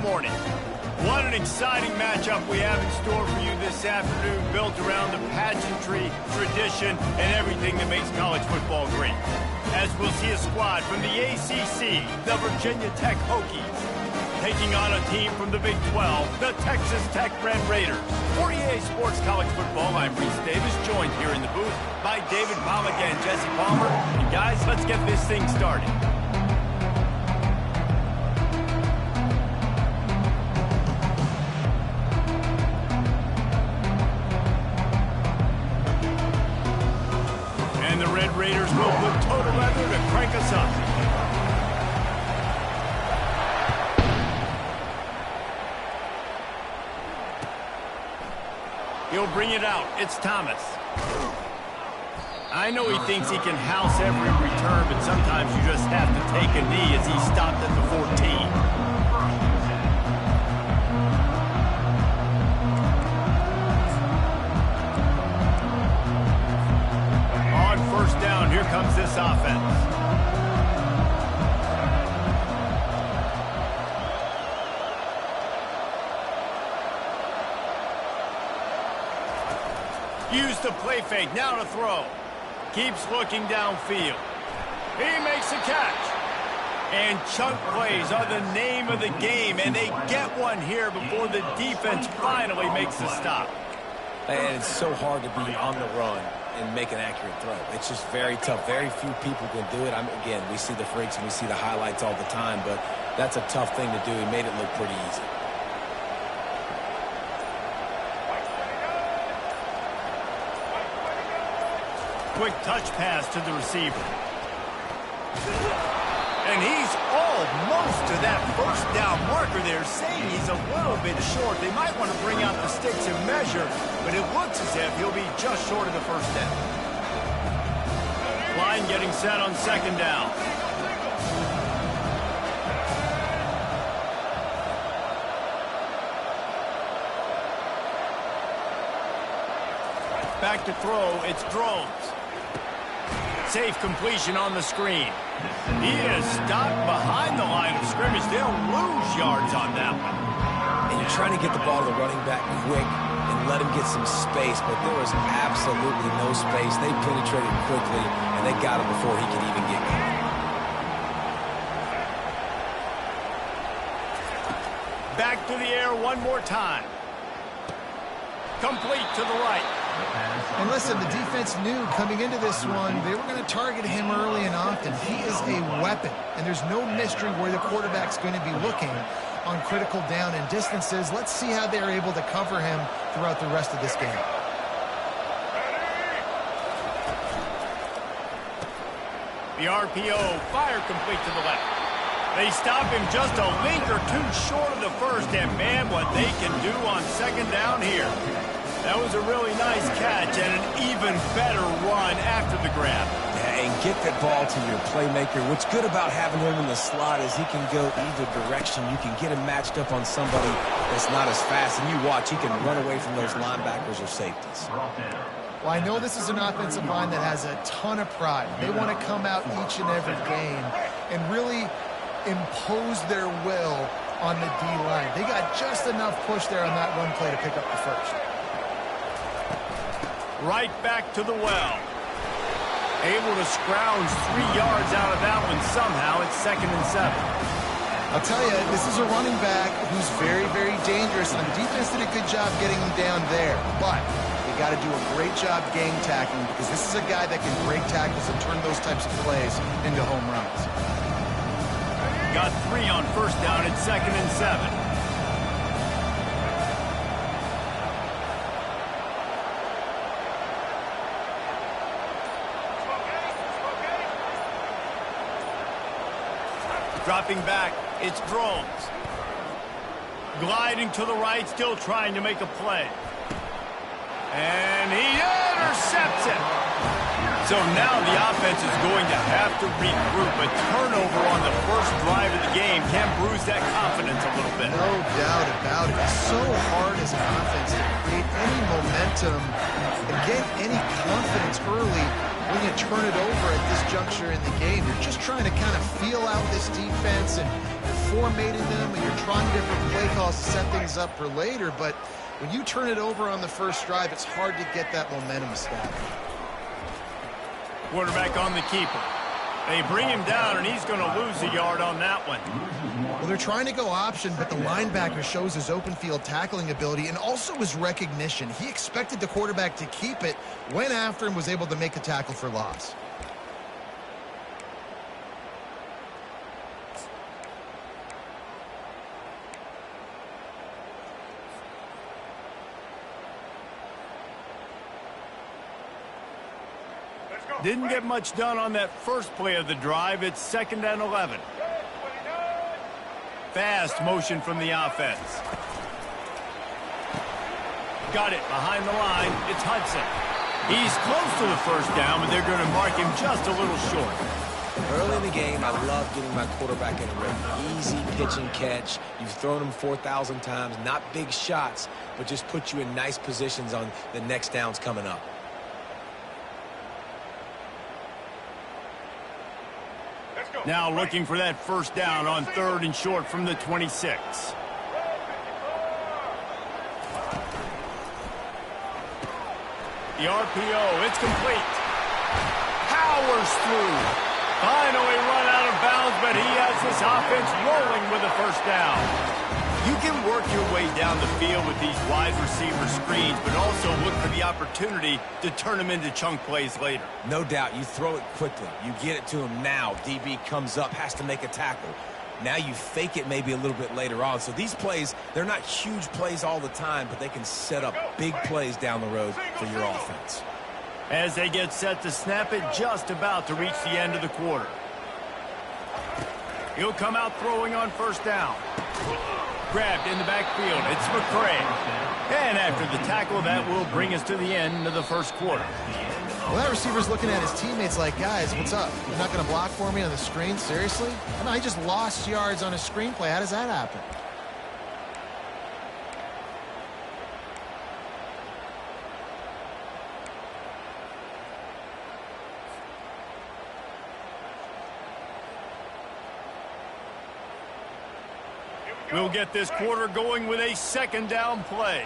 morning. What an exciting matchup we have in store for you this afternoon, built around the pageantry, tradition, and everything that makes college football great. As we'll see a squad from the ACC, the Virginia Tech Hokies, taking on a team from the Big 12, the Texas Tech Red Raiders. For EA Sports College Football, I'm Reese Davis, joined here in the booth by David Pollack and Jesse Palmer. And guys, let's get this thing started. And the Red Raiders will put total leather to crank us up. He'll bring it out. It's Thomas. I know he thinks he can house every return, but sometimes you just have to take a knee as he stopped at the 14. On first down, here comes this offense. Use the play fake, now to throw. Keeps looking downfield. He makes a catch. And chunk plays are the name of the game, and they get one here before the defense finally makes the stop. And it's so hard to be on the run and make an accurate throw. It's just very tough. Very few people can do it. Again, we see the freaks and we see the highlights all the time, but that's a tough thing to do. He made it look pretty easy. Quick touch pass to the receiver. And he's almost to that first down marker there, saying he's a little bit short. They might want to bring out the sticks and measure, but it looks as if he'll be just short of the first down. Line getting set on second down. Back to throw, it's Drones. Safe completion on the screen. He is stopped behind the line of scrimmage. They'll lose yards on that one. And you're trying to get the ball to the running back quick and let him get some space, but there was absolutely no space. They penetrated quickly, and they got him before he could even get going. Back to the air one more time. Complete to the right. And listen, the defense knew coming into this one, they were going to target him early and often. He is a weapon, and there's no mystery where the quarterback's going to be looking on critical down and distances. Let's see how they're able to cover him throughout the rest of this game. The RPO, fire complete to the left. They stop him just a link or two short of the first, and man, what they can do on second down here. That was a really nice catch and an even better run after the grab. Yeah, and get that ball to your playmaker. What's good about having him in the slot is he can go either direction. You can get him matched up on somebody that's not as fast, and you watch, he can run away from those linebackers or safeties. Well, I know this is an offensive line that has a ton of pride. They want to come out each and every game and really impose their will on the D-line. They got just enough push there on that run play to pick up the first. Right back to the well. Able to scrounge 3 yards out of that one somehow. It's 2nd and 7. I'll tell you, this is a running back who's very, very dangerous, and the defense did a good job getting him down there. But they got to do a great job gang tackling, because this is a guy that can break tackles and turn those types of plays into home runs. Got 3 on first down. It's 2nd and 7. Dropping back, it's Drones. Gliding to the right, still trying to make a play. And he intercepts it. So now the offense is going to have to regroup. A turnover on the first drive of the game can bruise that confidence a little bit. No doubt about it. It's so hard as an offense to create any momentum and get any confidence early when you turn it over at this juncture in the game. You're just trying to kind of feel out this defense, and you're formatting them, and you're trying different plays. play calls to set things up for later, but when you turn it over on the first drive, it's hard to get that momentum established. Quarterback on the keeper. They bring him down, and he's going to lose a yard on that one. Well, they're trying to go option, but the linebacker shows his open field tackling ability and also his recognition. He expected the quarterback to keep it, went after him, was able to make a tackle for loss. Didn't get much done on that first play of the drive. It's 2nd and 11. Fast motion from the offense. Got it behind the line. It's Hudson. He's close to the first down, but they're going to mark him just a little short. Early in the game, I love getting my quarterback in a rhythm. Easy pitch and catch. You've thrown him 4,000 times. Not big shots, but just put you in nice positions on the next downs coming up. Now looking for that first down on 3rd and short from the 26. The RPO, it's complete. Powers through. Finally run out of bounds, but he has this offense rolling with a first down. You can work your way down the field with these wide receiver screens, but also look for the opportunity to turn them into chunk plays later. No doubt. You throw it quickly. You get it to him now. DB comes up, has to make a tackle. Now you fake it maybe a little bit later on. So these plays, they're not huge plays all the time, but they can set up big plays down the road for your offense. As they get set to snap it, just about to reach the end of the quarter. He'll come out throwing on first down. Grabbed in the backfield. It's McCray. And after the tackle, that will bring us to the end of the first quarter. Well, that receiver's looking at his teammates like, guys, what's up? You're not going to block for me on the screen? Seriously? No, he just lost yards on a screenplay. How does that happen? We'll get this quarter going with a 2nd down play.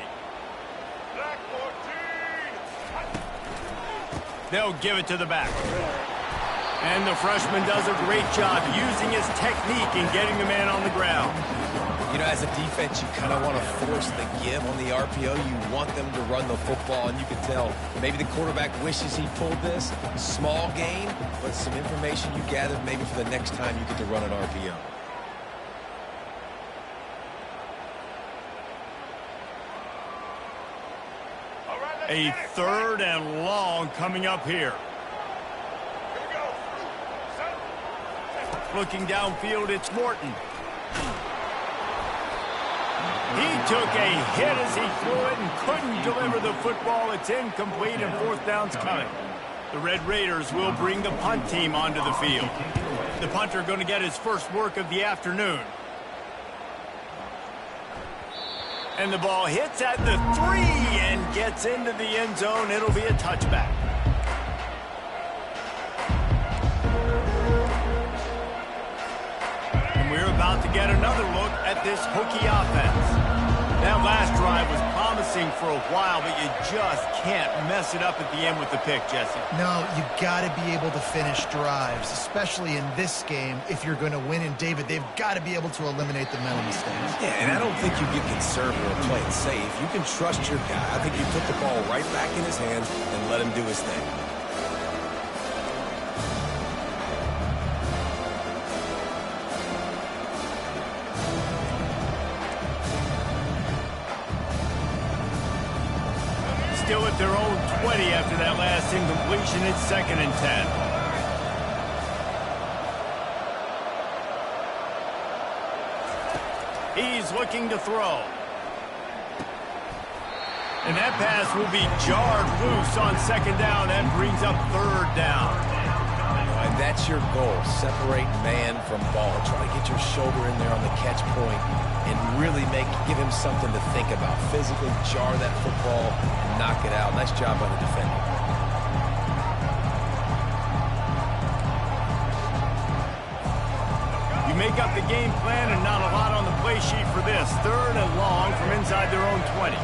They'll give it to the back. And the freshman does a great job using his technique and getting the man on the ground. You know, as a defense, you kind of want to force the give on the RPO. You want them to run the football, and you can tell maybe the quarterback wishes he pulled this. Small gain, but some information you gathered maybe for the next time you get to run an RPO. A 3rd and long coming up here. Looking downfield, it's Morton. He took a hit as he threw it and couldn't deliver the football. It's incomplete and 4th down's coming. The Red Raiders will bring the punt team onto the field. The punter going to get his first work of the afternoon. And the ball hits at the 3 and gets into the end zone. It'll be a touchback. And we're about to get another look at this Hokie offense. That last drive was promising for a while, but you just can't mess it up at the end with the pick, Jesse. No, you got to be able to finish drives, especially in this game if you're going to win. And, David, they've got to be able to eliminate the mental mistakes. Yeah, and I don't think you get conservative or play it safe. You can trust your guy. I think you put the ball right back in his hands and let him do his thing. Still at their own 20 after that last incompletion. It's 2nd and 10. He's looking to throw. And that pass will be jarred loose on 2nd down. That brings up 3rd down. And that's your goal. Separate man from ball. Try to get your shoulder in there on the catch point and really give him something to think about. Physically jar that football and knock it out. Nice job by the defender. You make up the game plan and not a lot on the play sheet for this. 3rd inside their own 20.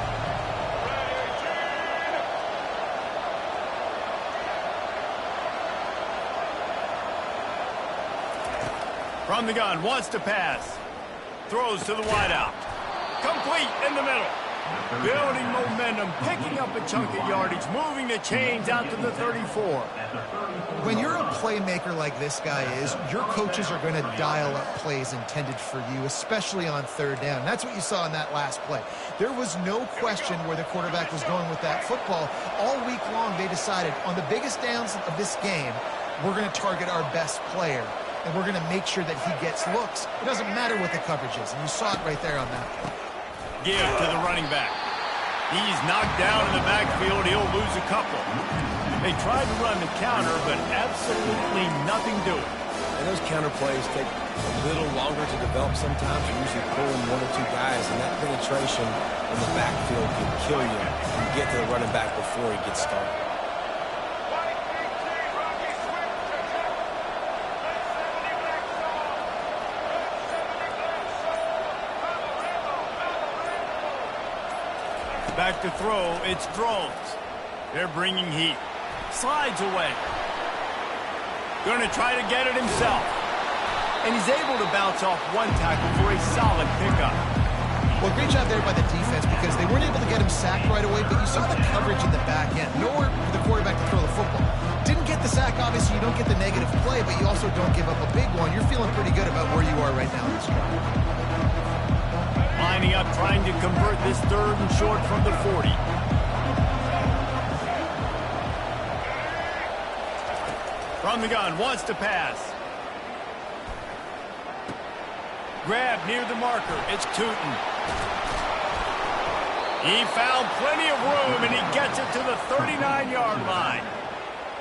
From the gun, wants to pass. Throws to the wideout. Complete in the middle. Building momentum, picking up a chunk of yardage, moving the chains out to the 34. When you're a playmaker like this guy is, your coaches are going to dial up plays intended for you, especially on third down. That's what you saw in that last play. There was no question where the quarterback was going with that football. All week long, they decided on the biggest downs of this game, we're going to target our best player, and we're going to make sure that he gets looks. It doesn't matter what the coverage is, and you saw it right there on that play. Give to the running back. He's knocked down in the backfield. He'll lose a couple. They tried to run the counter, but absolutely nothing doing. And those counter plays take a little longer to develop sometimes. You're usually pulling one or two guys, and that penetration in the backfield can kill you. You get to the running back before he gets started. Back to throw, it's Drones. They're bringing heat. Slides away. Going to try to get it himself. And he's able to bounce off one tackle for a solid pickup. Well, great job there by the defense because they weren't able to get him sacked right away, but you saw the coverage in the back end. Nowhere for the quarterback to throw the football. Didn't get the sack, obviously you don't get the negative play, but you also don't give up a big one. You're feeling pretty good about where you are right now in this drive. Lining up, trying to convert this third and short from the 40. From the gun, wants to pass. Grab near the marker, it's Tootin. He found plenty of room, and he gets it to the 39-yard line.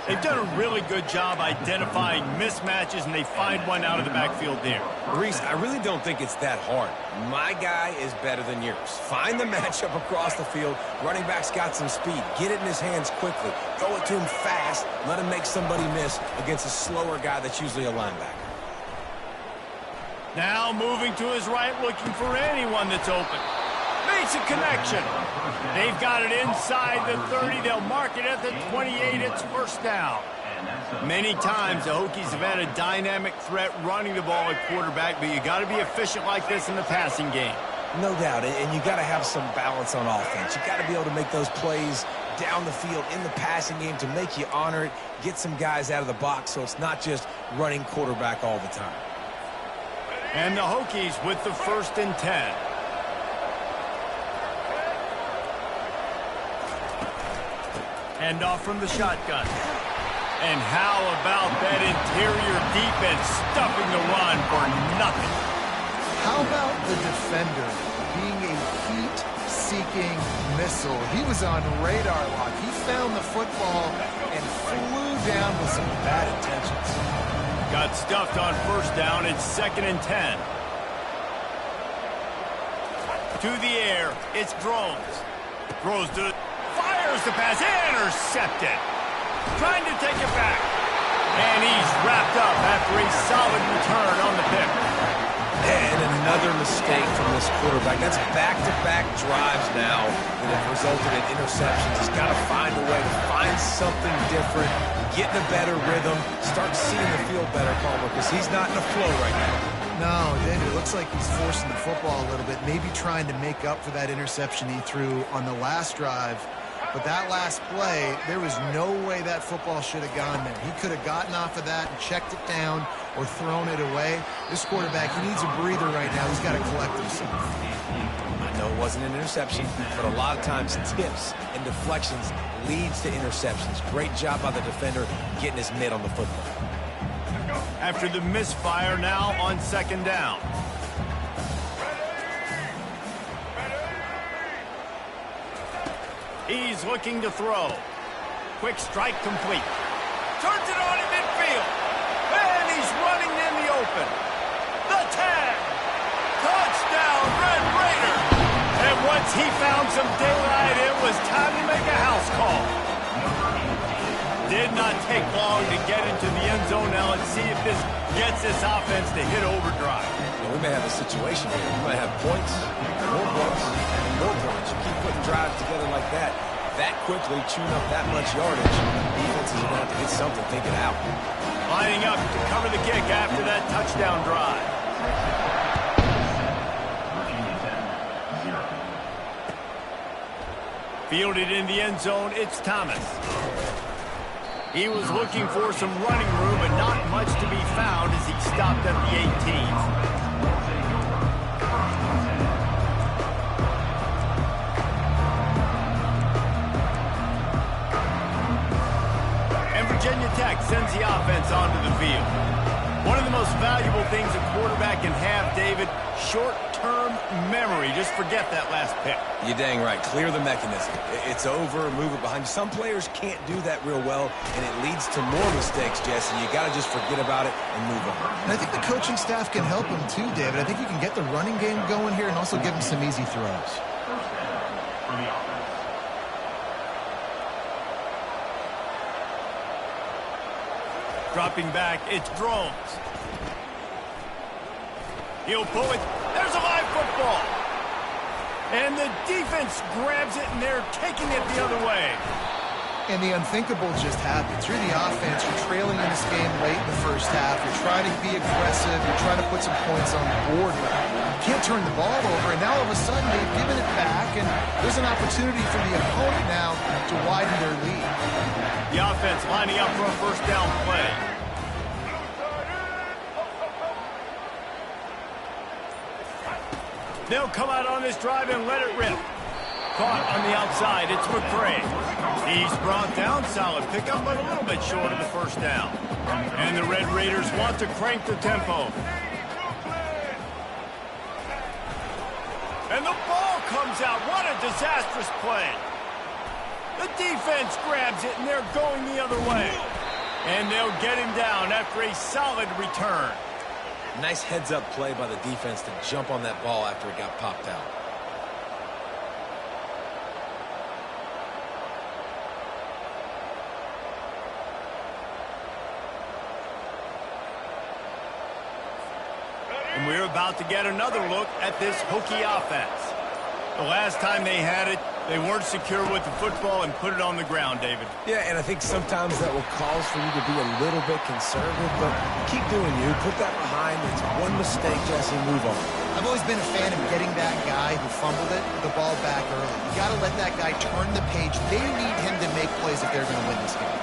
They've done a really good job identifying mismatches, and they find one out of the backfield there. Reese, I really don't think it's that hard. My guy is better than yours. Find the matchup across the field. Running back's got some speed. Get it in his hands quickly. Throw it to him fast. Let him make somebody miss against a slower guy that's usually a linebacker. Now moving to his right, looking for anyone that's open. Makes a connection. They've got it inside the 30. They'll mark it at the 28. It's first down. Many times the Hokies have had a dynamic threat running the ball at quarterback, but you got to be efficient like this in the passing game. No doubt, and you got to have some balance on offense. You got to be able to make those plays down the field in the passing game to make you honor it, get some guys out of the box so it's not just running quarterback all the time. And the Hokies with the 1st and 10. Hand off from the shotgun. And how about that interior defense stuffing the run for nothing? How about the defender being a heat-seeking missile? He was on radar lock. He found the football and flew down with some bad intentions. Got stuffed on first down. It's 2nd and 10. To the air. It's Drones. Throws to... Fires the pass. Intercepted. Trying to take it back. And he's wrapped up after a solid return on the pick. And another mistake from this quarterback. That's back-to-back drives now that have resulted in interceptions. He's got to find a way to find something different, get in a better rhythm, start seeing the field better, Palmer, because he's not in a flow right now. No, David, it looks like he's forcing the football a little bit, maybe trying to make up for that interception he threw on the last drive. But that last play, there was no way that football should have gone there. He could have gotten off of that and checked it down or thrown it away. This quarterback, he needs a breather right now. He's got to collect himself. I know it wasn't an interception, but a lot of times tips and deflections leads to interceptions. Great job by the defender getting his mitt on the football. After the misfire, now on 2nd down. He's looking to throw. Quick strike complete. Turns it on in midfield. And he's running in the open. The tag. Touchdown, Red Raider. And once he found some daylight, it was time to make a house call. Did not take long to get into the end zone. Now let's see if this gets this offense to hit overdrive. We may have a situation here. We might have points, more points, and more drives together like that quickly, chewing up that much yardage, defenses are going to have to get something thinking out. Lining up to cover the kick after that touchdown drive. Fielded in the end zone, it's Thomas. He was looking for some running room, but not much to be found as he stopped at the 18. Virginia Tech sends the offense onto the field. One of the most valuable things a quarterback can have, David, short-term memory. Just forget that last pick. You're dang right. Clear the mechanism. It's over, move it behind you. Some players can't do that real well, and it leads to more mistakes, Jesse. You got to just forget about it and move on. And I think the coaching staff can help him too, David. I think you can get the running game going here and also give him some easy throws. Dropping back, it's Drones. He'll pull it. There's a live football. And the defense grabs it, and they're taking it the other way. And the unthinkable just happens. You're the offense. You're trailing in this game late in the first half. You're trying to be aggressive. You're trying to put some points on the board. But you can't turn the ball over. And now all of a sudden, they've given it back. And there's an opportunity for the opponent now to widen their lead. The offense lining up for a first down play. They'll come out on this drive and let it rip. Caught on the outside, it's McCray. He's brought down, solid pickup, but a little bit short of the first down. And the Red Raiders want to crank the tempo. And the ball comes out. What a disastrous play. The defense grabs it, and they're going the other way. And they'll get him down after a solid return. Nice heads-up play by the defense to jump on that ball after it got popped out. And we're about to get another look at this Hokie offense. The last time they had it, they weren't secure with the football and put it on the ground, David. Yeah, and I think sometimes that will cause for you to be a little bit conservative, but keep doing you. Put that behind. It's one mistake, Jesse, move on. I've always been a fan of getting that guy who fumbled it, the ball back early. You got to let that guy turn the page. They need him to make plays if they're going to win this game.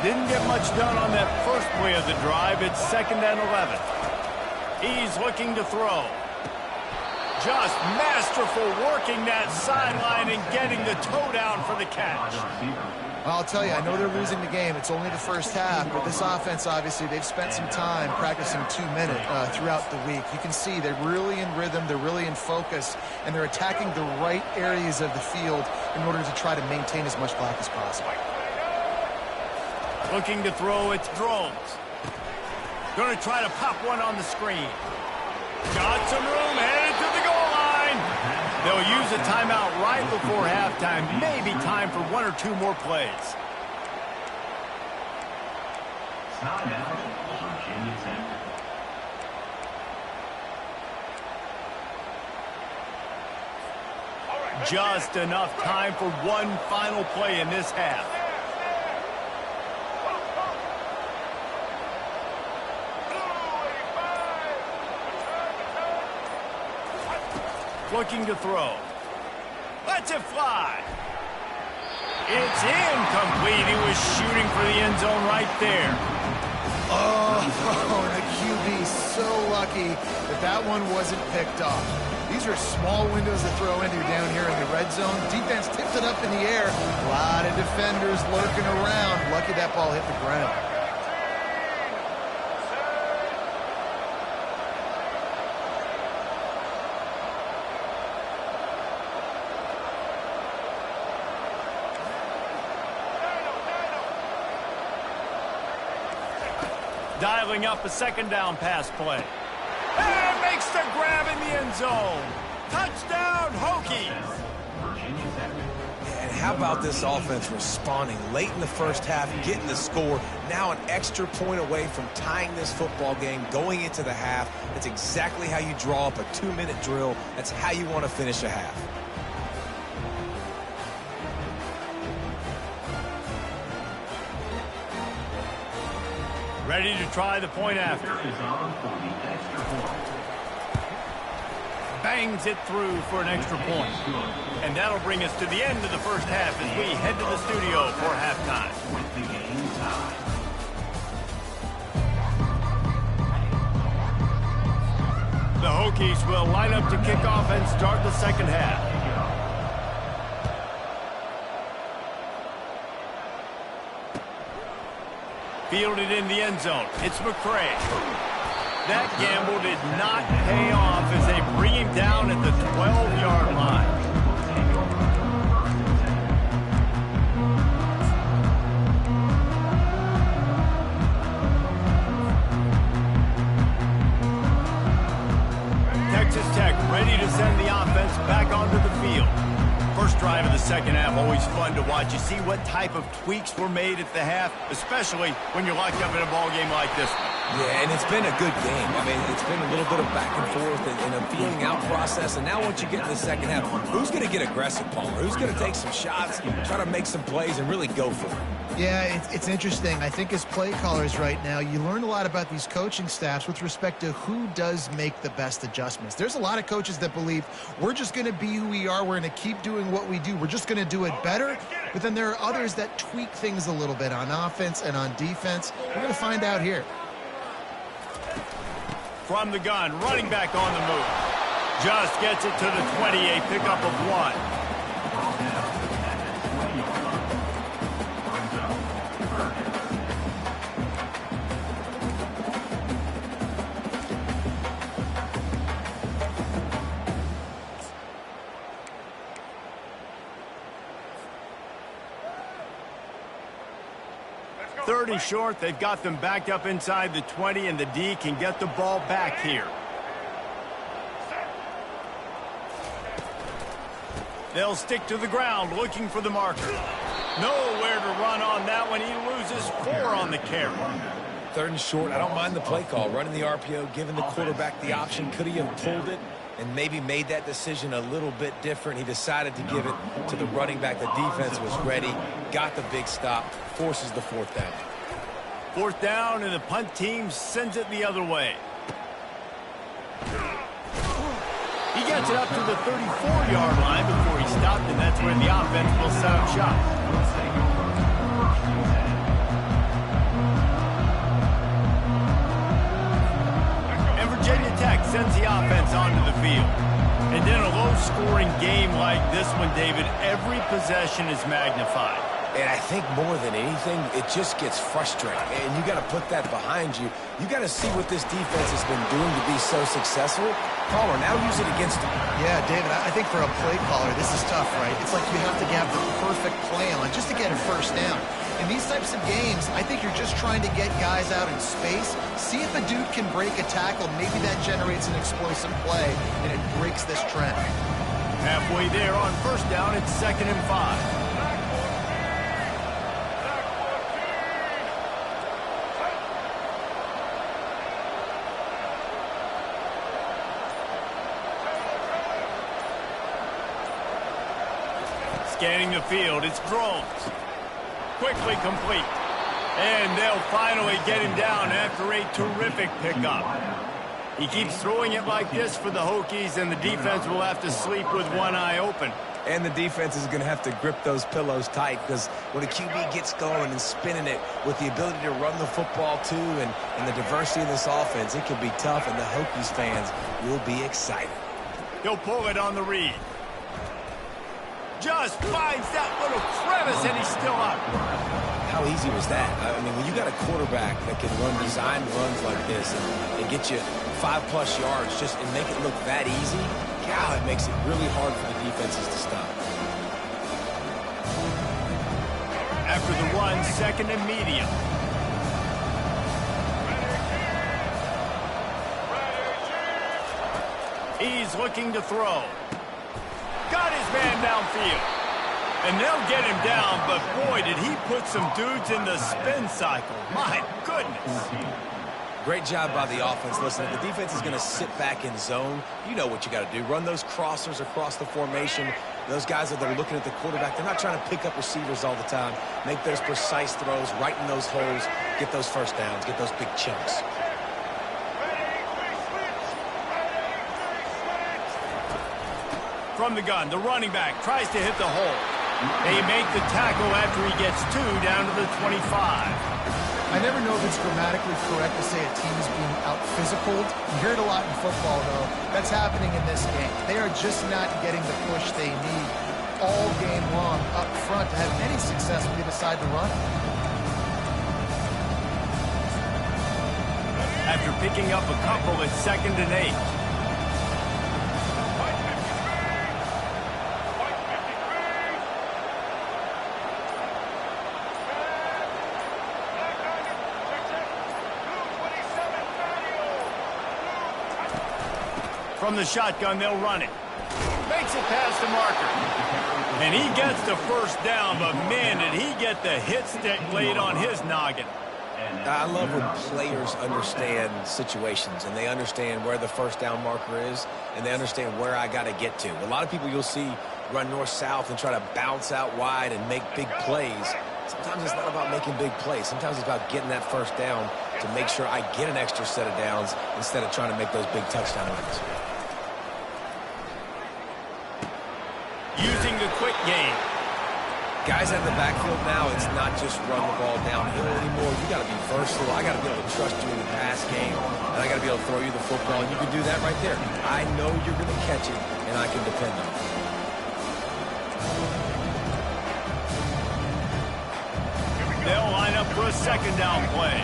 Didn't get much done on that first play of the drive. It's 2nd and 11. He's looking to throw. Just masterful working that sideline and getting the toe down for the catch. Well, I'll tell you, I know they're losing the game. It's only the first half, but this offense, obviously, they've spent some time practicing 2-minute throughout the week. You can see they're really in rhythm, they're really in focus, and they're attacking the right areas of the field in order to try to maintain as much clock as possible. Looking to throw, it's Drones. Going to try to pop one on the screen. Got some room, headed to the goal line. They'll use a timeout right before halftime. Maybe time for 1 or 2 more plays. Just enough time for one final play in this half. Looking to throw. Lets it fly. It's incomplete. He was shooting for the end zone right there. Oh, the QB so lucky that that one wasn't picked off. These are small windows to throw into down here in the red zone. Defense tipped it up in the air. A lot of defenders lurking around. Lucky that ball hit the ground. Dialing up a 2nd down pass play. And makes the grab in the end zone. Touchdown, Hokies. And how about this offense responding late in the first half, getting the score, now an extra point away from tying this football game, going into the half. That's exactly how you draw up a 2-minute drill. That's how you want to finish a half. Ready to try the point after. Bangs it through for an extra point. And that'll bring us to the end of the first half as we head to the studio for halftime. The Hokies will line up to kick off and start the second half. Fielded in the end zone. It's McCray. That gamble did not pay off as they bring him down at the 12-yard line. Texas Tech ready to send the offense back onto the field. First drive of the second half, always fun to watch. You see what type of tweaks were made at the half, especially when you're locked up in a ball game like this one. Yeah, and it's been a good game. I mean, it's been a little bit of back and forth and a feeling out process. And now once you get in the second half, who's going to get aggressive, Palmer? Who's going to take some shots, try to make some plays, and really go for it? Yeah, it's interesting. I think as play callers right now, you learn a lot about these coaching staffs with respect to who does make the best adjustments. There's a lot of coaches that believe we're just going to be who we are. We're going to keep doing what we do. We're just going to do it better. But then there are others that tweak things a little bit on offense and on defense. We're going to find out here. From the gun, running back on the move. Just gets it to the 28, pickup of 1. Third and short, they've got them backed up inside the 20, and the D can get the ball back here. They'll stick to the ground looking for the marker. Nowhere to run on that one. He loses 4 on the carry. Third and short, I don't mind the play call. Running the RPO, giving the quarterback the option. Could he have pulled it and maybe made that decision a little bit different? He decided to give it to the running back. The defense was ready, got the big stop, forces the fourth down. Fourth down, and the punt team sends it the other way. He gets it up to the 34-yard line before he stopped, and that's where the offense will set up shop. And Virginia Tech sends the offense onto the field. And in a low-scoring game like this one, David, every possession is magnified. And I think more than anything, it just gets frustrating. And you got to put that behind you. You got to see what this defense has been doing to be so successful. Caller, now use it against them. Yeah, David, I think for a play caller, this is tough, right? It's like you have to have the perfect play on just to get a first down. In these types of games, I think you're just trying to get guys out in space, see if a dude can break a tackle. Maybe that generates an explosive play, and it breaks this trend. Halfway there on first down, it's 2nd and 5. Scanning the field, it's drones. Quickly complete. And they'll finally get him down after a terrific pickup. He keeps throwing it like this for the Hokies, and the defense will have to sleep with one eye open. And the defense is going to have to grip those pillows tight, because when a QB gets going and spinning it with the ability to run the football too and the diversity of this offense, it can be tough, and the Hokies fans will be excited. He'll pull it on the read. Just finds that little crevice, and he's still up. How easy was that? I mean, when you got a quarterback that can run design runs like this and get you 5+ yards just and make it look that easy, God, it makes it really hard for the defenses to stop. After the run, 2nd and medium. He's looking to throw. Got his man downfield. And they'll get him down, but boy, did he put some dudes in the spin cycle. My goodness. Great job by the offense. Listen, if the defense is going to sit back in zone, you know what you got to do. Run those crossers across the formation. Those guys that are looking at the quarterback, they're not trying to pick up receivers all the time. Make those precise throws, right in those holes, get those first downs, get those big chunks. From the gun, the running back tries to hit the hole. They make the tackle after he gets 2 down to the 25. I never know if it's grammatically correct to say a team is being out-physicaled. You hear it a lot in football, though. That's happening in this game. They are just not getting the push they need all game long up front to have any success when they decide to run. After picking up a couple, it's 2nd and 8. From the shotgun, they'll run it. Makes it past the marker. And he gets the first down, but man, did he get the hit stick laid on his noggin. I love when players understand situations and they understand where the first down marker is and they understand where I got to get to. A lot of people you'll see run north-south and try to bounce out wide and make big plays. Sometimes it's not about making big plays. Sometimes it's about getting that first down to make sure I get an extra set of downs instead of trying to make those big touchdown runs. Using the quick game. Guys out of the backfield now, it's not just run the ball downhill anymore. You got to be versatile. I got to be able to trust you in the pass game, and I got to be able to throw you the football, and you can do that right there. I know you're going to catch it, and I can depend on it. They'll line up for a 2nd down play.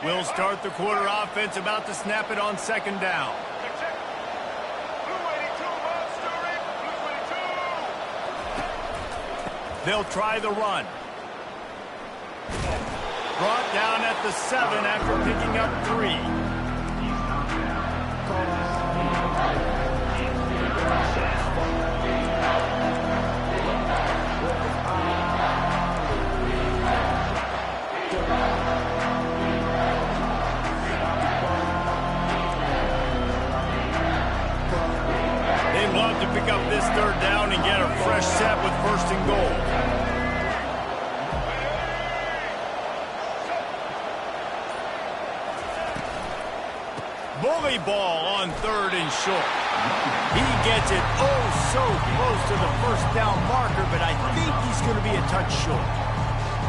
We'll start the quarter offense, about to snap it on 2nd down. They'll try the run. Brought down at the 7 after picking up 3. Love to pick up this 3rd down and get a fresh set with 1st and goal. Bully ball on 3rd and short. He gets it oh so close to the 1st down marker, but I think he's going to be a touch short.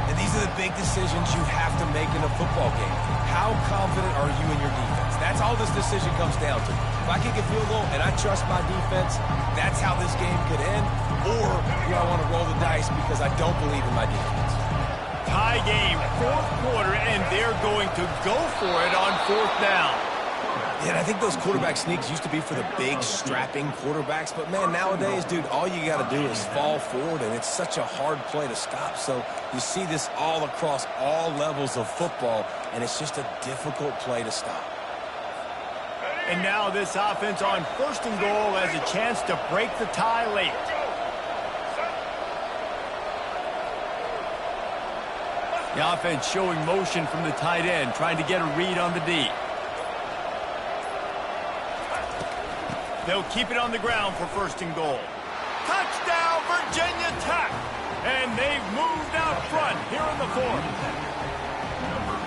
And these are the big decisions you have to make in a football game. How confident are you in your defense? That's all this decision comes down to. If I kick a field goal and I trust my defense, that's how this game could end. Or do I want to roll the dice because I don't believe in my defense? Tie game, 4th quarter, and they're going to go for it on 4th down. Yeah, I think those quarterback sneaks used to be for the big, strapping quarterbacks. But, man, nowadays, dude, all you got to do is fall forward, and it's such a hard play to stop. So you see this all across all levels of football, and it's just a difficult play to stop. And now this offense on 1st and goal has a chance to break the tie late. The offense showing motion from the tight end, trying to get a read on the D. They'll keep it on the ground for 1st and goal. Touchdown, Virginia Tech! And they've moved out front here in the 4th.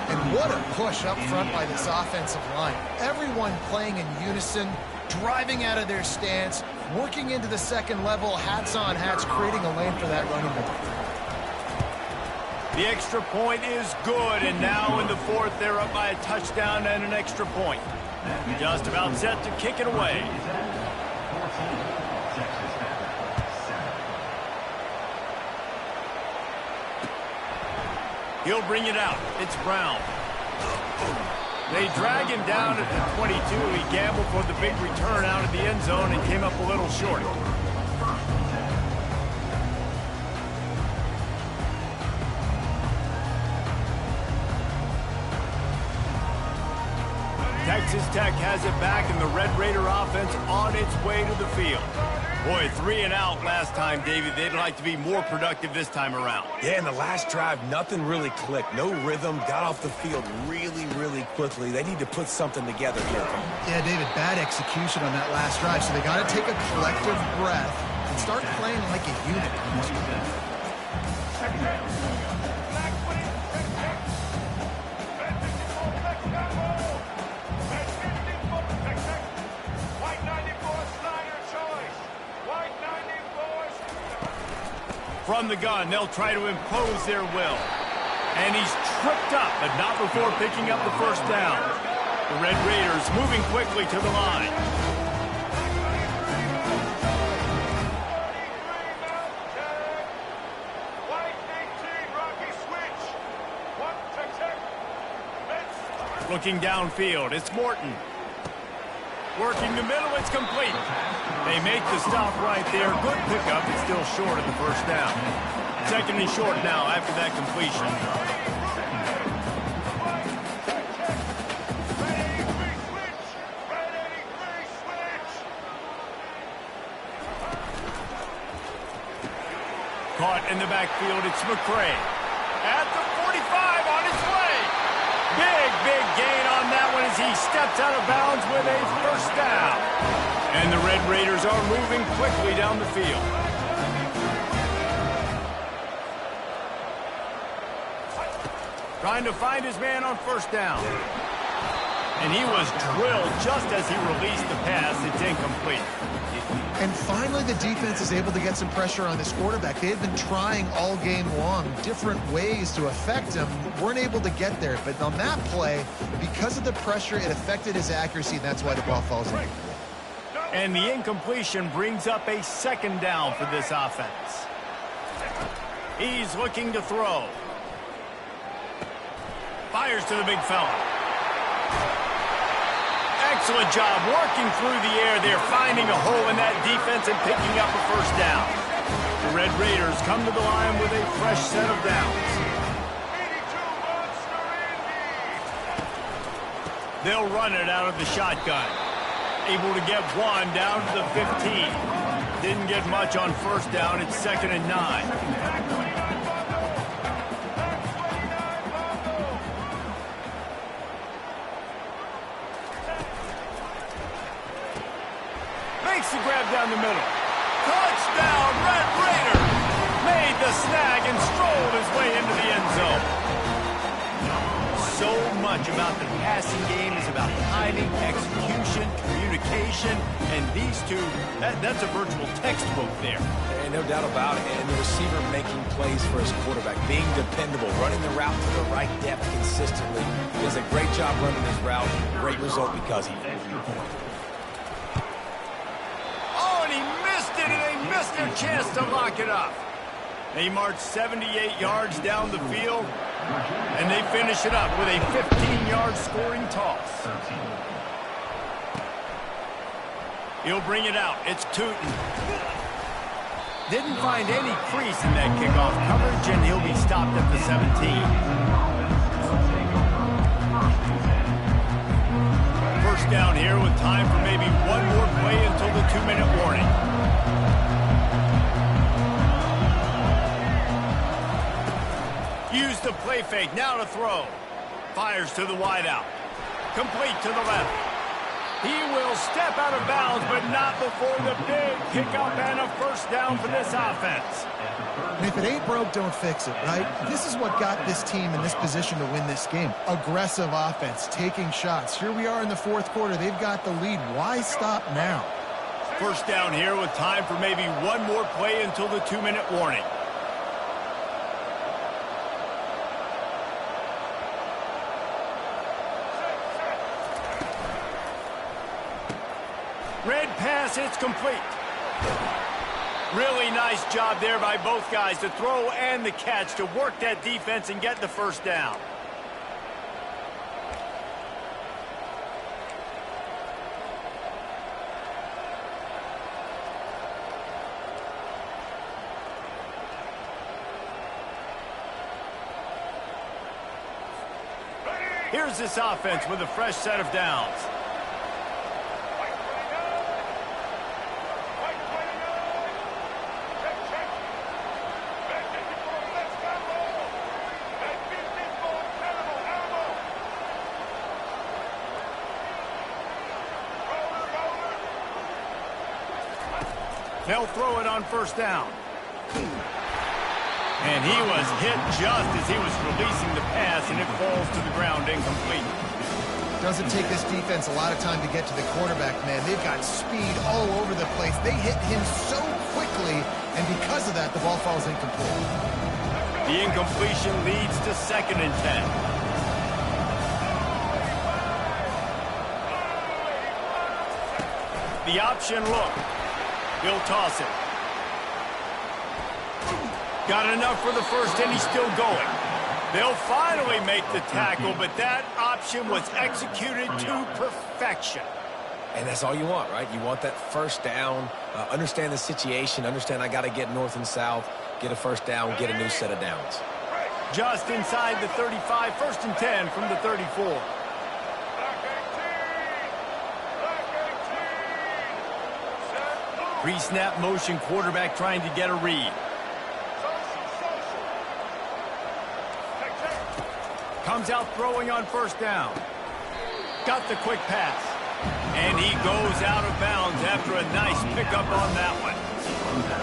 And what a push up front by this offensive line. Everyone playing in unison, driving out of their stance, working into the 2nd level, hats on hats, creating a lane for that running back. The extra point is good, and now in the 4th, they're up by a touchdown and an extra point. Just about set to kick it away. He'll bring it out. It's Brown. They drag him down at the 22. He gambled for the big return out of the end zone and came up a little short. Texas Tech has it back, and the Red Raider offense on its way to the field. Boy, 3 and out last time, Davey. They'd like to be more productive this time around. Yeah, in the last drive, nothing really clicked. No rhythm, got off the field really, really quickly. They need to put something together here. Yeah, David, bad execution on that last drive, so they got to take a collective breath and start playing like a unit on this one. From the gun, they'll try to impose their will. And he's tripped up, but not before picking up the first down. The Red Raiders moving quickly to the line. Looking downfield, it's Morton. Working the middle, it's complete. They make the stop right there. Good pickup, it's still short of the first down. Second and short now after that completion. Caught in the backfield, it's McCray. At the 45, on its way. Big gain on that one as he steps out of bounds with a first down. And the Red Raiders are moving quickly down the field. Trying to find his man on first down. And he was drilled just as he released the pass. It's incomplete. And finally, the defense is able to get some pressure on this quarterback. They had been trying all game long different ways to affect him. Weren't able to get there. But on that play, because of the pressure, it affected his accuracy, and that's why the ball falls in. And the incompletion brings up a second down for this offense. He's looking to throw. Fires to the big fella. Excellent job working through the air there, finding a hole in that defense and picking up a first down. The Red Raiders come to the line with a fresh set of downs. They'll run it out of the shotgun. Able to get one down to the 15. Didn't get much on first down. It's 2nd and 9. Makes the grab down the middle. Touchdown, Red Raider! Made the snag and strolled his way into the end zone. So much about the passing game is about timing, execution, communication, and these two, that's a virtual textbook there. And no doubt about it. And the receiver making plays for his quarterback, being dependable, running the route to the right depth consistently. He does a great job running his route. Great result because of it. Their chance to lock it up. They march 78 yards down the field, and they finish it up with a 15-yard scoring toss. He'll bring it out. It's Tootin. Didn't find any crease in that kickoff coverage, and he'll be stopped at the 17. First down here with time for maybe one more play until the 2-minute warning. Use the play fake, now to throw. Fires to the wideout. Complete to the left. He will step out of bounds, but not before the big pickup and a first down for this offense. And if it ain't broke, don't fix it, right? This is what got this team in this position to win this game. Aggressive offense, taking shots. Here we are in the fourth quarter. They've got the lead. Why stop now? First down here with time for maybe one more play until the 2-minute warning. Red pass, it's complete. Really nice job there by both guys, the throw and the catch, to work that defense and get the first down. Here's this offense with a fresh set of downs. They'll throw it on first down. And he was hit just as he was releasing the pass, and it falls to the ground incomplete. Doesn't take this defense a lot of time to get to the quarterback, man. They've got speed all over the place. They hit him so quickly, and because of that, the ball falls incomplete. The incompletion leads to 2nd and 10. The option look. He'll toss it. Got enough for the first, and he's still going. They'll finally make the tackle, but that option was executed to perfection. And that's all you want, right? You want that first down, understand the situation, understand I got to get north and south, get a first down, get a new set of downs. Just inside the 35, 1st and 10 from the 34. Pre-snap motion, quarterback trying to get a read. Comes out throwing on first down. Got the quick pass. And he goes out of bounds after a nice pickup on that one.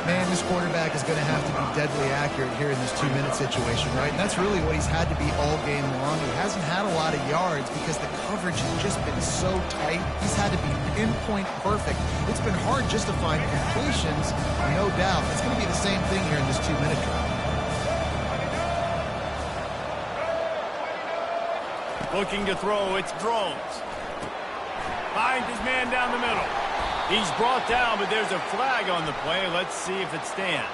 Man, this quarterback is going to have to be deadly accurate here in this 2-minute situation, right? And that's really what he's had to be all game long. He hasn't had a lot of yards because the coverage has just been so tight. He's had to be pinpoint perfect. It's been hard just to find completions, no doubt. It's going to be the same thing here in this 2-minute drive. Looking to throw, it's Drones. Finds his man down the middle. He's brought down, but there's a flag on the play. Let's see if it stands.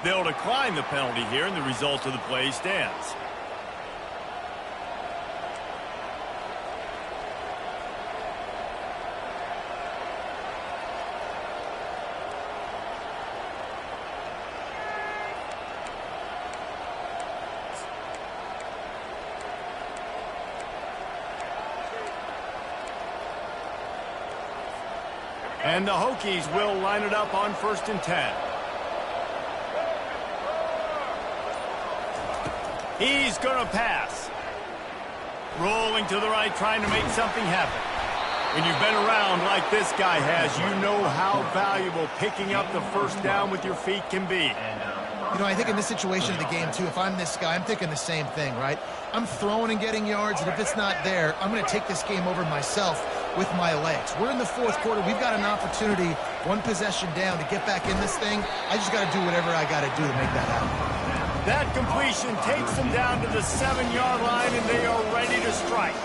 They'll decline the penalty here, and the result of the play stands. And the Hokies will line it up on 1st and 10. He's going to pass. Rolling to the right, trying to make something happen. When you've been around like this guy has, you know how valuable picking up the first down with your feet can be. You know, I think in this situation of the game, too, if I'm this guy, I'm thinking the same thing, right? I'm throwing and getting yards, and if it's not there, I'm going to take this game over myself with my legs. We're in the 4th quarter. We've got an opportunity, 1 possession down, to get back in this thing. I just got to do whatever I got to do to make that happen. That completion takes them down to the 7-yard line, and they are ready to strike.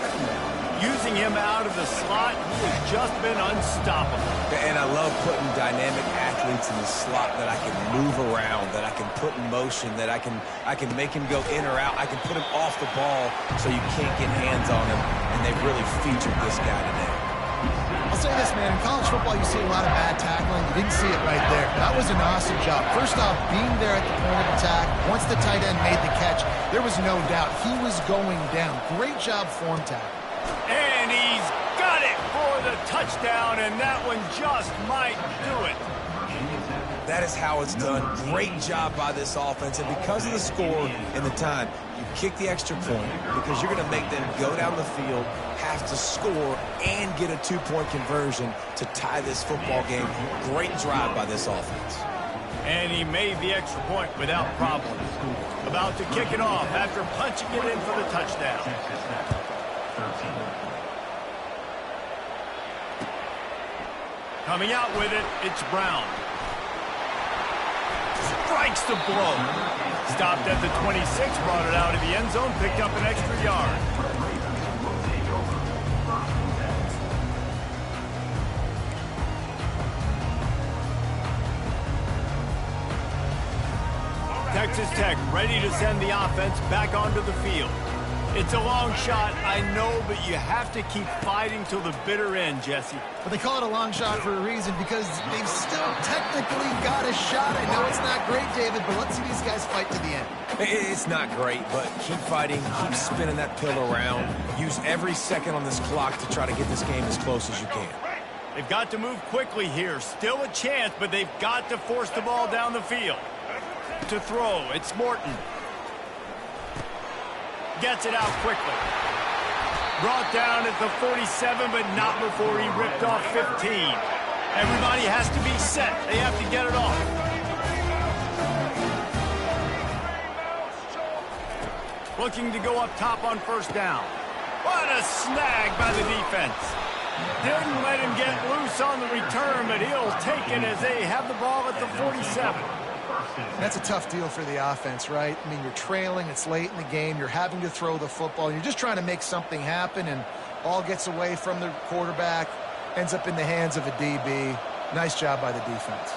Using him out of the slot, he has just been unstoppable. And I love putting dynamic athletes in the slot that I can move around, that I can put in motion, that I can make him go in or out. I can put him off the ball so you can't get hands on him, and they've really featured this guy today. I'll say this, man. In college football, you see a lot of bad tackling. You didn't see it right there. That was an awesome job. First off, being there at the point of attack. Once the tight end made the catch, there was no doubt he was going down. Great job form tackle. And he's got it for the touchdown, and that one just might do it. That is how it's done. Great job by this offense, and because of the score and the time, you kick the extra point because you're going to make them go down the field, have to score, and get a 2-point conversion to tie this football game. Great drive by this offense. And he made the extra point without problem. About to kick it off after punching it in for the touchdown. Coming out with it, it's Brown. Strikes the blow. Stopped at the 26, brought it out of the end zone, picked up an extra yard. Texas Tech ready to send the offense back onto the field. It's a long shot, I know, but you have to keep fighting till the bitter end, Jesse. But they call it a long shot for a reason because they've still technically got a shot. I know it's not great, David, but let's see these guys fight to the end. It's not great, but keep fighting, keep spinning that pill around. Use every second on this clock to try to get this game as close as you can. They've got to move quickly here. Still a chance, but they've got to force the ball down the field. To throw, it's Morton. Gets it out quickly. Brought down at the 47, but not before he ripped off 15. Everybody has to be set. They have to get it off. Looking to go up top on first down. What a snag by the defense. Didn't let him get loose on the return, but he'll take it as they have the ball at the 47. That's a tough deal for the offense, right? I mean, you're trailing, it's late in the game, you're having to throw the football, and you're just trying to make something happen, and ball gets away from the quarterback, ends up in the hands of a DB. Nice job by the defense.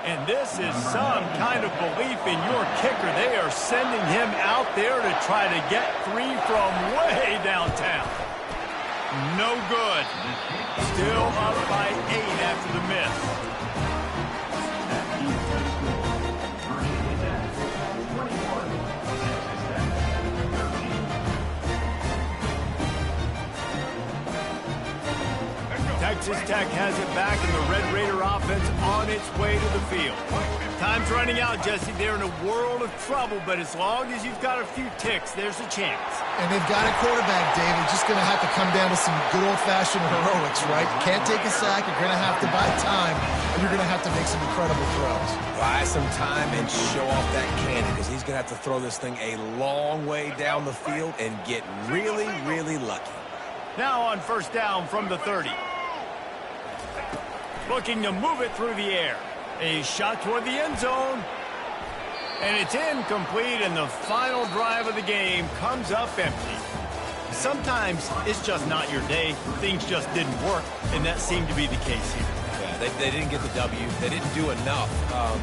And this is some kind of belief in your kicker. They are sending him out there to try to get 3 from way downtown. No good. Still up by 8 after the miss. Texas Tech has it back, and the Red Raider offense on its way to the field. Time's running out, Jesse. They're in a world of trouble, but as long as you've got a few ticks, there's a chance. And they've got a quarterback, David. Just going to have to come down to some good old-fashioned heroics, right? You can't take a sack. You're going to have to buy time, and you're going to have to make some incredible throws. Buy some time and show off that cannon, because he's going to have to throw this thing a long way down the field and get really, really lucky. Now on first down from the 30. Looking to move it through the air. A shot toward the end zone. And it's incomplete, and the final drive of the game comes up empty. Sometimes it's just not your day. Things just didn't work, and that seemed to be the case here. Yeah, they didn't get the W. They didn't do enough.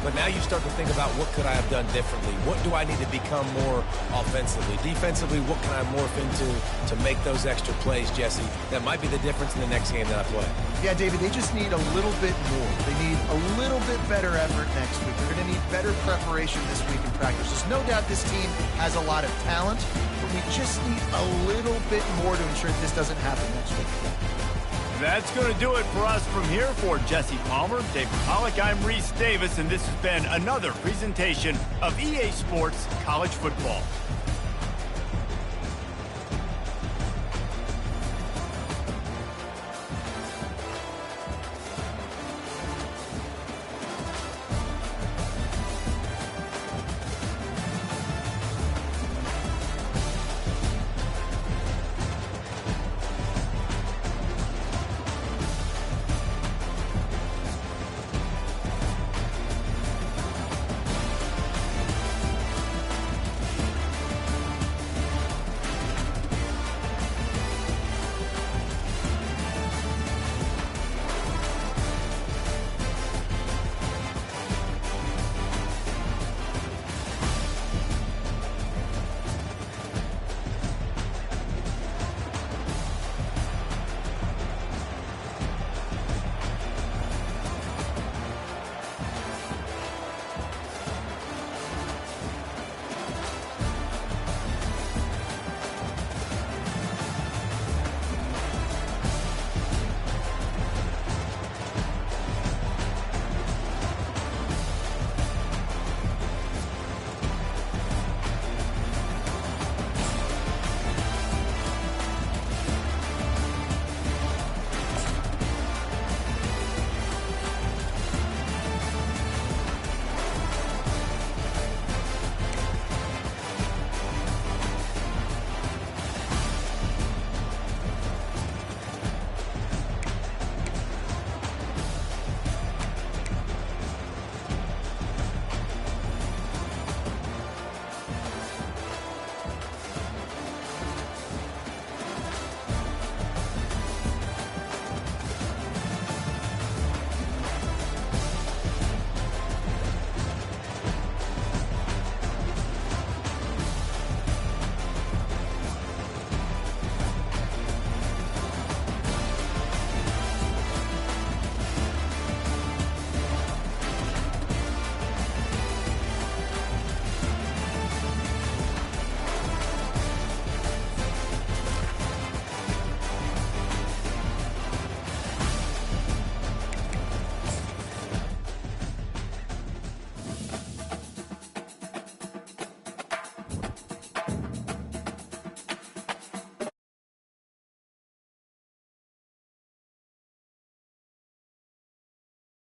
But now you start to think about, what could I have done differently? What do I need to become more offensively? Defensively, what can I morph into to make those extra plays, Jesse? That might be the difference in the next game that I play. Yeah, David, they just need a little bit more. They need a little bit better effort next week. They're going to need better preparation this week in practice. There's no doubt this team has a lot of talent, but we just need a little bit more to ensure this doesn't happen next week. That's going to do it for us from here. For Jesse Palmer, David Pollack, I'm Reese Davis, and this has been another presentation of EA Sports College Football.